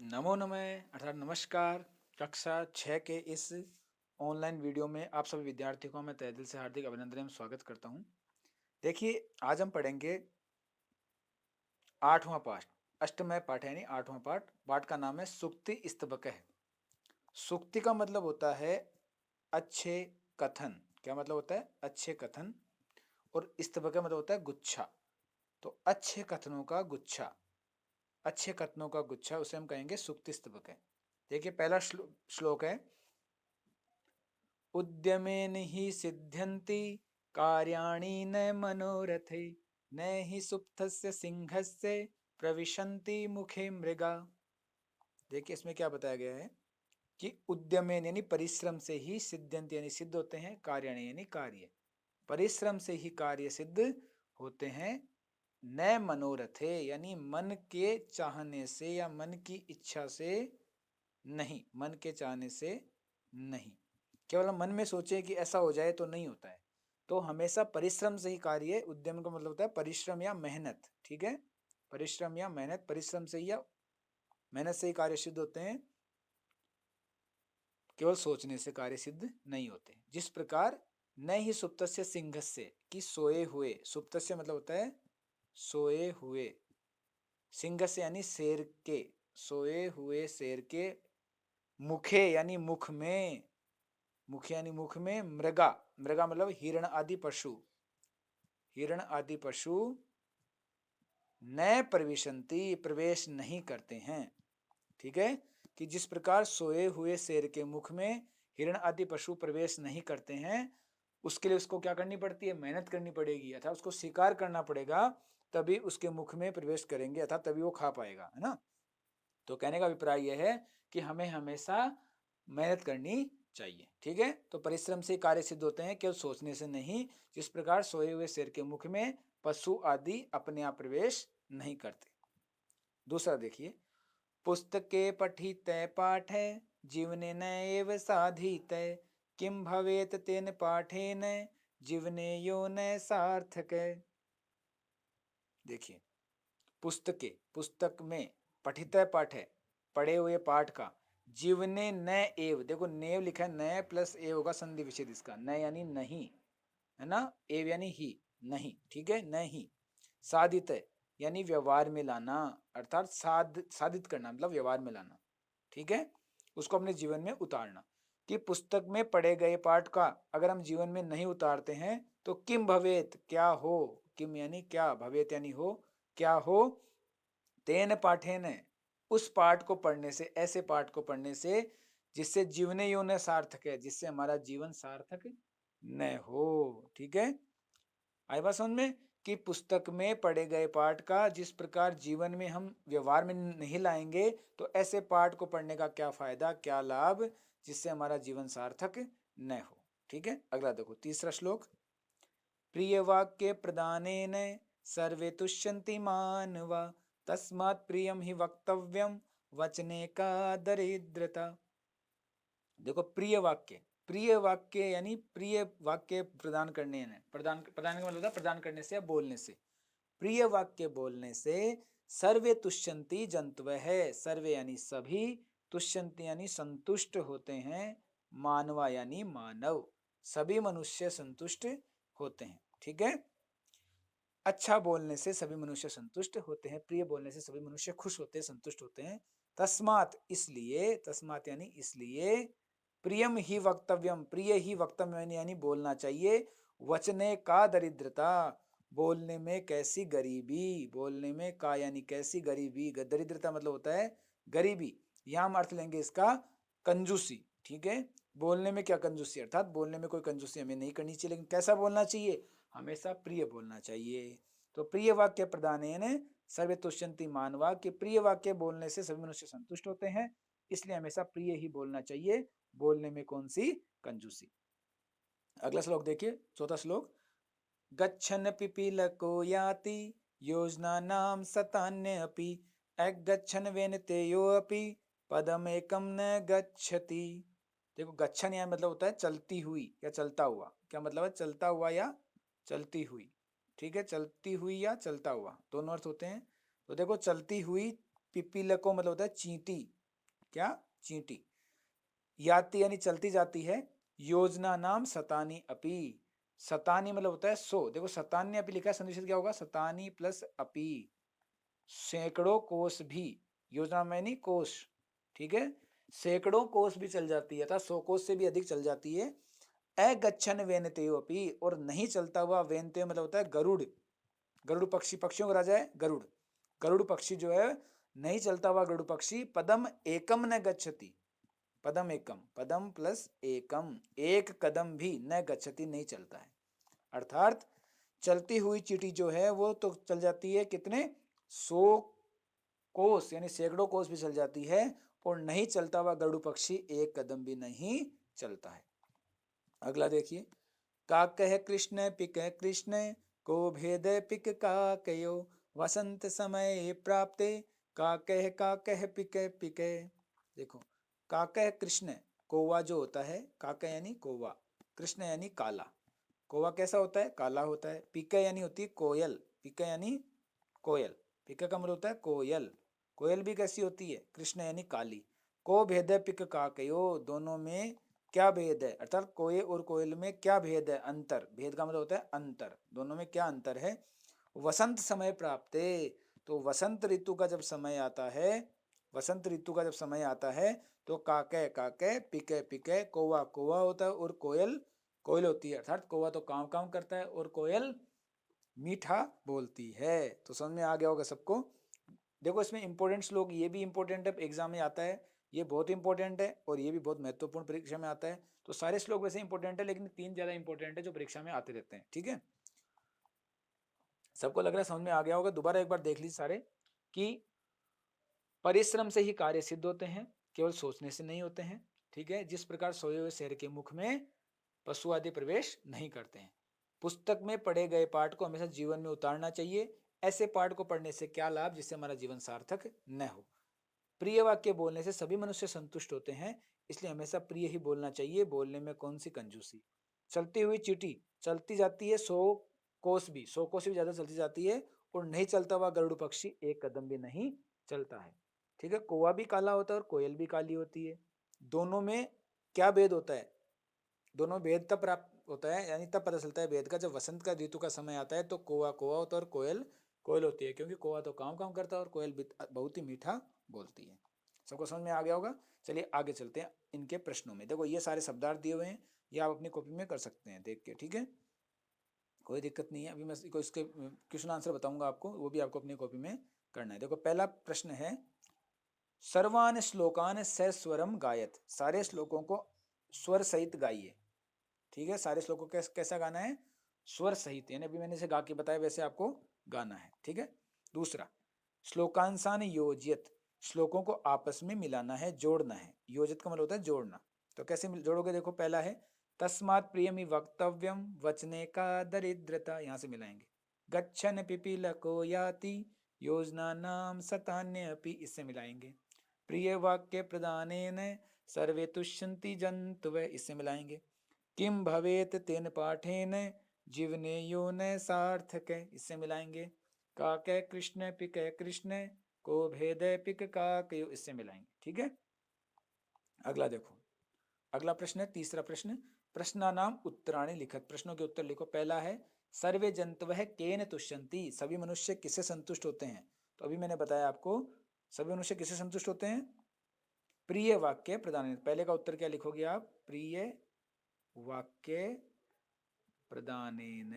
नमो नमः अर्थात नमस्कार। कक्षा 6 के इस ऑनलाइन वीडियो में आप सभी विद्यार्थियों का मैं तहे दिल से हार्दिक अभिनंदन एवं स्वागत करता हूं। देखिए, आज हम पढ़ेंगे 8वां पाठ, अष्टमय पाठ यानी 8वां पाठ। पाठ का नाम है सूक्ति स्तबकः। सूक्ति का मतलब होता है अच्छे कथन। क्या मतलब होता है? अच्छे कथन। और स्तबकः मतलब होता है गुच्छा। तो अच्छे कथनों का गुच्छा, अच्छे कथनों का गुच्छा, उसे हम कहेंगे सूक्ति स्तबकः। देखिए, पहला श्लोक है, उद्यमेन हि सिद्ध्यन्ति कार्याणि न मनोरथे, न हि सुप्तस्य सिंहस्य प्रविशन्ति मुखे मृगा। देखिए, इसमें क्या बताया गया है कि उद्यमेन यानी परिश्रम से ही, सिद्ध्यन्ति यानी सिद्ध होते हैं, कार्याणि यानी कार्य, परिश्रम से ही कार्य सिद्ध होते हैं। न मनोरथे यानी मन के चाहने से या मन की इच्छा से नहीं, मन के चाहने से नहीं। केवल मन में सोचे कि ऐसा हो जाए तो नहीं होता है। तो हमेशा परिश्रम से ही कार्य, उद्यम का मतलब होता है परिश्रम या मेहनत। ठीक है, परिश्रम या मेहनत, परिश्रम से ही या मेहनत से ही कार्य सिद्ध होते हैं, केवल सोचने से कार्य सिद्ध नहीं होते। जिस प्रकार न ही सुप्तस्य सिंहस्य कि सोए हुए, सुप्तस्य मतलब होता है सोए हुए, सिंहस्य यानी शेर के, सोए हुए शेर के मुखे यानी मुख में, मुख यानी मुख में, मृगा, मृगा मतलब हिरण आदि पशु, हिरण आदि पशु न प्रविशन्ति प्रवेश नहीं करते हैं। ठीक है, कि जिस प्रकार सोए हुए शेर के मुख में हिरण आदि पशु प्रवेश नहीं करते हैं, उसके लिए उसको क्या करनी पड़ती है? मेहनत करनी पड़ेगी, अर्थात उसको शिकार करना पड़ेगा, तभी उसके मुख में प्रवेश करेंगे, अर्थात तभी वो खा पाएगा, है ना। तो कहने का अभिप्राय यह है कि हमें हमेशा मेहनत करनी चाहिए। ठीक है, तो परिश्रम से कार्य सिद्ध होते हैं, केवल सोचने से नहीं। जिस प्रकार सोए हुए शेर के मुख में पशु आदि अपने आप प्रवेश नहीं करते। दूसरा देखिए, पुस्तके पठिते पाठे जीवने नैव साधीते, किम भवेत तेन पाठेन जीवने यो न सार्थक। देखिए, पुस्तके, पुस्तक में, पठित पाठ है, पढ़े हुए पाठ का, जीवने न एव, देखो नेव लिखा है, न प्लस ए होगा संधि विच्छेद इसका, न यानी नहीं, है ना, एव यानी ही, नहीं। ठीक है, नहीं। साधित यानी व्यवहार में लाना, अर्थात साधित करना मतलब व्यवहार में लाना। ठीक है, उसको अपने जीवन में उतारना। कि पुस्तक में पढ़े गए पाठ का अगर हम जीवन में नहीं उतारते हैं तो किम भवेत, क्या हो, किम यानी क्या, भवेत यानी हो, क्या हो, तेन पाठेन, उस पाठ को पढ़ने से, ऐसे पाठ को पढ़ने से जिससे जीवने यो न सार्थक है, जिससे हमारा जीवन सार्थक न हो। ठीक है, आई बात समझ में? कि पुस्तक में पढ़े गए पाठ का जिस प्रकार जीवन में हम व्यवहार में नहीं लाएंगे, तो ऐसे पाठ को पढ़ने का क्या फायदा, क्या लाभ, जिससे हमारा जीवन सार्थक न हो। ठीक है, अगला देखो, तीसरा श्लोक, प्रिय वाक्य प्रदानेन सर्वे तुष्यन्ति मानवा, तस्मात् प्रियम ही वक्तव्यम वचने का दरिद्रता। देखो, प्रिय वाक्य, प्रिय वाक्य यानी प्रिय वाक्य प्रदान करने, प्रदान, प्रदान का मतलब होता है प्रदान करने से या बोलने से। प्रिय वाक्य बोलने से सर्वे तुष्यन्ति जंतव है, सर्वे यानी सभी, तुष्यन्ति यानी संतुष्ट होते हैं, मानवा यानी मानव, सभी मनुष्य संतुष्ट होते हैं। ठीक है, अच्छा बोलने से सभी मनुष्य संतुष्ट होते हैं, प्रिय बोलने से सभी मनुष्य खुश होते हैं, संतुष्ट होते हैं। तस्मात इसलिए, तस्मात यानी इसलिए, प्रियम ही वक्तव्यम, प्रिय ही वक्तव्य यानी बोलना चाहिए, वचने का दरिद्रता, बोलने में कैसी गरीबी, बोलने में का यानी कैसी गरीबी, दरिद्रता मतलब होता है गरीबी। यहां हम अर्थ लेंगे इसका कंजूसी। ठीक है, बोलने में क्या कंजूसी, अर्थात बोलने में कोई कंजूसी हमें नहीं करनी चाहिए, लेकिन कैसा बोलना चाहिए, हमेशा प्रिय बोलना चाहिए। तो प्रिय वाक्य प्रदानेन सर्वे तुष्यन्ति मानवा, कि प्रिय वाक्य बोलने से सभी मनुष्य संतुष्ट होते हैं, इसलिए हमेशा प्रिय ही बोलना चाहिए, बोलने में कौन सी कंजूसी। अगला श्लोक देखिए, चौथा श्लोक, गच्छन् पिपीलको याति योजनानां शतान्य अपि, अगच्छन् वेनतेयो अपि पदमेकं न गच्छति। देखो, गच्छन् यहाँ मतलब होता है चलती हुई या चलता हुआ। क्या मतलब है? चलता हुआ या चलती हुई। ठीक है, चलती हुई या चलता हुआ दोनों अर्थ होते हैं। तो देखो, चलती हुई पिपीलको मतलब होता है चींटी, क्या चींटी। याति यानी चलती जाती है, योजना नाम शतानी अपि, शतानी मतलब होता है 100, देखो शतान्य अपि लिखा है, संधि विच्छेद क्या होगा, शतानी प्लस अपि, सैकड़ों कोस भी, योजना में नहीं कोस, ठीक है, सैकड़ों कोस भी चल जाती है, अर्थात 100 कोस से भी अधिक चल जाती है। अगच्छन वेनतेयो अपि, और नहीं चलता हुआ, वेनतेयो मतलब होता है गरुड़, गरुड़ पक्षी, पक्षियों का राजा है गरुड़, गरुड़ पक्षी जो है नहीं चलता हुआ गरुड़ पक्षी, पदम एकम न गच्छति, पदम एकम, पदम प्लस एकम, एक कदम भी न गच्छति नहीं चलता है, अर्थात चलती हुई चींटी जो है वो तो चल जाती है कितने 100 कोस यानी सैकड़ों कोस भी चल जाती है, और नहीं चलता हुआ गरुड़ पक्षी एक कदम भी नहीं चलता है। अगला देखिए, काकह कृष्ण पिक कृष्ण को भेद पिक काकयो वसंत समय प्राप्ते काकह पिक पिक। देखो काकह कृष्ण, कौवा जो होता है, काकह यानी कौवा, कृष्ण यानी काला, कौवा कैसा होता है, काला होता है, पिक यानी होती है कोयल, पिक यानी कोयल, पिक का मतलब होता है कोयल, कोयल भी कैसी होती है, कृष्ण यानी काली। को भेद पिक काकयो, दोनों में क्या भेद है, अर्थात कोये और कोयल में क्या भेद है, अंतर, भेद का मतलब होता है अंतर, दोनों में क्या अंतर है। वसंत समय प्राप्ते, तो वसंत ऋतु का जब समय आता है, वसंत ऋतु का जब समय आता है तो काके काके पिके पिके, कौवा कौवा होता है और कोयल कोयल होती है, अर्थात कौवा तो काम काम करता है और कोयल मीठा बोलती है। तो समझ में आ गया होगा सबको। देखो इसमें इंपॉर्टेंट श्लोक ये भी इंपॉर्टेंट है, एग्जाम में आता है, ये बहुत इंपॉर्टेंट है और ये भी बहुत महत्वपूर्ण परीक्षा में आता है। तो सारे श्लोक वैसे इंपॉर्टेंट है, लेकिन 3 ज्यादा इंपॉर्टेंट है जो परीक्षा में आते रहते हैं, ठीक है। सबको लग रहा है समझ में आ गया होगा। दोबारा एक बार देख लीजिए सारे, कि परिश्रम से ही कार्य सिद्ध होते हैं, केवल सोचने से नहीं होते हैं, ठीक है। जिस प्रकार सोए हुए शेर के मुख में पशु आदि प्रवेश नहीं करते हैं। पुस्तक में पढ़े गए पाठ को हमेशा जीवन में उतारना चाहिए। ऐसे पाठ को पढ़ने से क्या लाभ, जिससे हमारा जीवन सार्थक न हो। प्रिय वाक्य बोलने से सभी मनुष्य संतुष्ट होते हैं, इसलिए हमेशा प्रिय ही बोलना चाहिए, बोलने में कौन सी कंजूसी। चलती हुई चींटी चलती जाती है 100 कोस भी, 100 कोस भी ज्यादा चलती जाती है, और नहीं चलता हुआ गरुड़ पक्षी एक कदम भी नहीं चलता है, ठीक है। कौवा भी काला होता है और कोयल भी काली होती है। दोनों में क्या भेद होता है, दोनों भेद तब प्राप्त होता है, यानी तब पता चलता है भेद का, जब वसंत का ऋतु का समय आता है तो कौवा कौवा होता है और कोयल कोयल होती है, क्योंकि कौवा तो काम काम करता है और कोयल बहुत ही मीठा बोलती है। सबको समझ में आ गया होगा। चलिए आगे चलते हैं इनके प्रश्नों में। देखो ये सारे शब्दार्थ दिए हुए हैं, ये आप अपनी कॉपी में कर सकते हैं देख के, ठीक है, कोई दिक्कत नहीं है। अभी मैं इसके क्वेश्चन आंसर बताऊंगा आपको, वो भी आपको अपनी कॉपी में करना है। देखो पहला प्रश्न है, सर्वान श्लोकान सस्वरम गायत, सारे श्लोकों को स्वर सहित गाइए, ठीक है। सारे श्लोकों को कैसा गाना है, स्वर सहित, यानी अभी मैंने इसे गा के बताया वैसे आपको गाना है, ठीक है। दूसरा, श्लोकांशान योजित, श्लोकों को आपस में मिलाना है, जोड़ना है। योजित का मतलब होता है जोड़ना, तो कैसे जोड़ोगे, देखो पहला है तस्मात् प्रियमि वक्तव्यम वचने का दरिद्रता, यहाँ से मिलाएंगे। गच्छन पिपीलको याति योजना नाम शतान्य अपि, इससे मिलाएंगे। प्रिय वाक्य प्रदानेन सर्वे तुष्यन्ति जन्तवः, इससे मिलाएंगे। किम भवेत तेन पाठेन जीवने यो न सार्थक, इससे मिलाएंगे। काके कृष्ण पिक कृष्ण को भेद पिक काकयो, इससे मिलाएंगे, ठीक है। अगला देखो, अगला प्रश्न है तीसरा प्रश्न, प्रश्नानाम उत्तराणि लिखत, प्रश्नों के उत्तर लिखो। पहला है सर्वे जंतवः केन तुष्यन्ति, सभी मनुष्य किससे संतुष्ट होते हैं। तो अभी मैंने बताया आपको, सभी मनुष्य किससे संतुष्ट होते हैं, प्रिय वाक्य प्रदान। पहले का उत्तर क्या लिखोगे आप, प्रिय वाक्य प्रदानेन,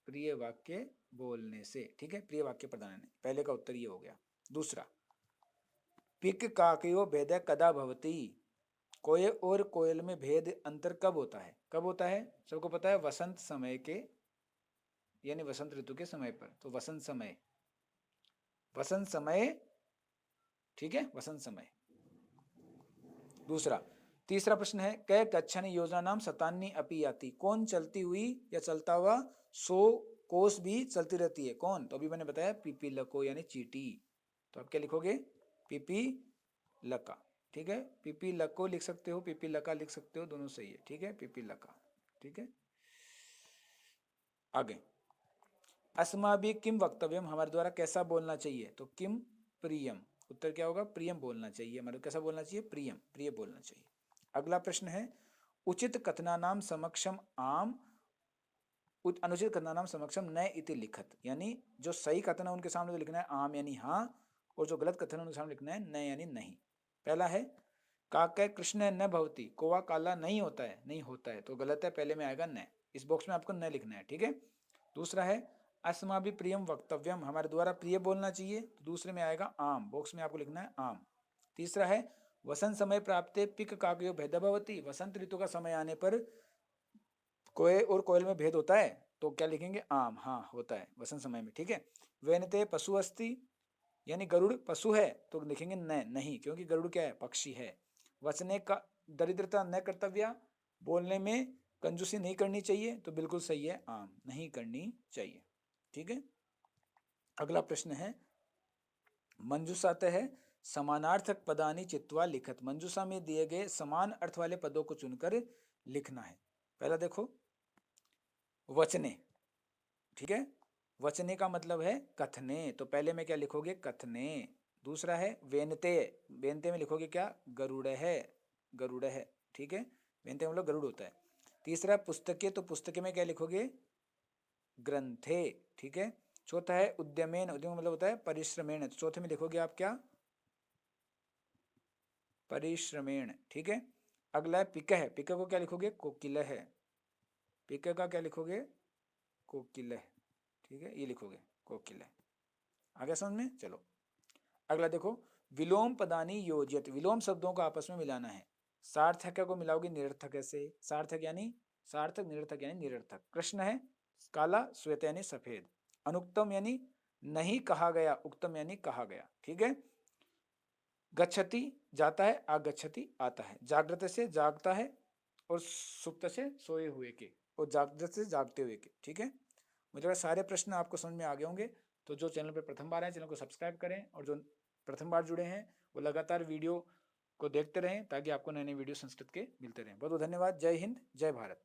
प्रिय वाक्य बोलने से, ठीक है, प्रिय वाक्य प्रदानेन, पहले का उत्तर ये हो गया। दूसरा, पिक काकयो भेद कदा भवति, कोय और कोयल में भेद अंतर कब होता है, कब होता है, सबको पता है वसंत समय के, यानी वसंत ऋतु के समय पर। तो वसंत समय, वसंत समय, ठीक है, वसंत समय। दूसरा, तीसरा प्रश्न है कै गच्छन योजना नाम शतान्नी अपि याति, कौन चलती हुई या चलता हुआ 100 कोस भी चलती रहती है, कौन, तो अभी मैंने बताया पिपीलको यानी चींटी। तो आप क्या लिखोगे, पिपीलका, ठीक है, पिपीलको लिख सकते हो, पिपीलका लिख सकते हो, दोनों सही है, ठीक है, पिपीलका, ठीक है। आगे, अस्माभिः किम वक्तव्यम, हमारे द्वारा कैसा बोलना चाहिए, तो किम प्रियम, उत्तर क्या होगा? प्रियम बोलना चाहिए, मतलब कैसा बोलना चाहिए? प्रियम, प्रिय बोलना चाहिए। अगला प्रश्न है उचित कथनानाम समक्षम आम अनुचित कथनानाम समक्षम न इति लिखत, यानी जो सही कथन है उनके सामने तो लिखना है आम यानी हाँ, और जो गलत कथन है उनके सामने लिखना है न यानी नहीं। पहला है काकय कृष्ण न भवती, कौवा काला नहीं होता है, नहीं होता है तो गलत है, पहले में आएगा न, इस बॉक्स में आपको न लिखना है, ठीक है। दूसरा है अस्माभि प्रियम वक्तव्यम, हमारे द्वारा प्रिय बोलना चाहिए, तो दूसरे में आएगा आम, बॉक्स में आपको लिखना है आम। तीसरा है वसंत समय प्राप्ते पिक काकयो भेद भवती, वसंत ऋतु का समय आने पर कोयल और कोयल में भेद होता है, तो क्या लिखेंगे? आम, हाँ होता है वसंत समय में, ठीक है। वेनते पशु अस्ति, यानी गरुड़ पशु है, तो लिखेंगे न, नहीं, क्योंकि गरुड़ क्या है? पक्षी है। वचने का दरिद्रता न कर्तव्या, बोलने में कंजूसी नहीं करनी चाहिए, तो बिल्कुल सही है आम, नहीं करनी चाहिए, ठीक है। अगला प्रश्न है मंजूषाते है समानार्थक पदानी चित्वा लिखत, मंजूषा में दिए गए समान अर्थ वाले पदों को चुनकर लिखना है। पहला देखो वचने, ठीक है, वचने का मतलब है कथने, तो पहले में क्या लिखोगे? कथने। दूसरा है वेनते, वेनते में लिखोगे क्या? गरुड़ है, गरुड़ है, ठीक है, वेनते मतलब गरुड़ होता है। तीसरा पुस्तके, तो पुस्तके में क्या लिखोगे? ग्रंथे, ठीक है। चौथा है उद्यमेन, उद्यम मतलब होता है परिश्रमेण, तो चौथे में लिखोगे आप क्या? परिश्रमेण, ठीक है। अगला है पिक है, पिक को क्या लिखोगे? कोकिल है, पिक का क्या लिखोगे? कोकिल, ठीक है, ये लिखोगे कोकिल। आगे समझ में? चलो अगला देखो विलोम पदानी योजित, विलोम शब्दों को आपस में मिलाना है। सार्थक को मिलाओगे निरर्थक से, सार्थक यानी सार्थक, निरर्थक यानी निरर्थक। कृष्ण है काला, श्वेत यानी सफेद। अनुक्तम यानी नहीं कहा गया, उक्तम यानी कहा गया, ठीक है। गच्छति जाता है, आगच्छति आता है। जागृत से जागता है, और सुप्त से सोए हुए के, और जागृत से जागते हुए के, ठीक है। मुझे लगा सारे प्रश्न आपको समझ में आ गए होंगे। तो जो चैनल पर प्रथम बार है चैनल को सब्सक्राइब करें, और जो प्रथम बार जुड़े हैं वो लगातार वीडियो को देखते रहें, ताकि आपको नए नए वीडियो संस्कृत के मिलते रहें। बहुत बहुत धन्यवाद। जय हिंद, जय भारत।